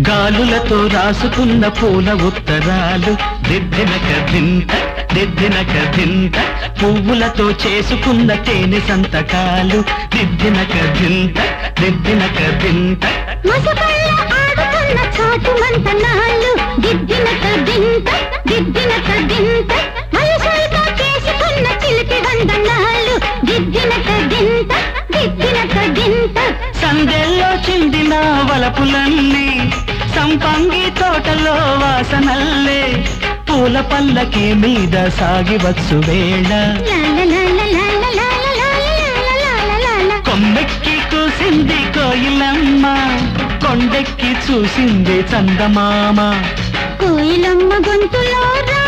గాలులతో రాసుకున్న పూల ఉత్తరాలు దిద్దినక దింత దిద్దినక దింత పువ్వులతో చేసుకున్న తేనె సంతకాలు దిద్దినక దింత దిద్దినక దింత మసకళ్ళ ఆడుతున్న చాటు మంతనాలు దిద్దినక దింత దిద్దినక దింత వయసులతో చేసుకున్న చిలిపి వందనాలు దిద్దినక దింత దిద్దినక దింత సందెల్లో చిందిన వలపులన్నీ సంపంగి తోటలో వాసనల్లే పూల పల్లకి మీద సాగివచ్చు వేళ కొమ్మెక్కి కూసింది కోయిలమ్మ కొండెక్కి చూసింది చందమామ కోయిలమ్మ గొంతులో రా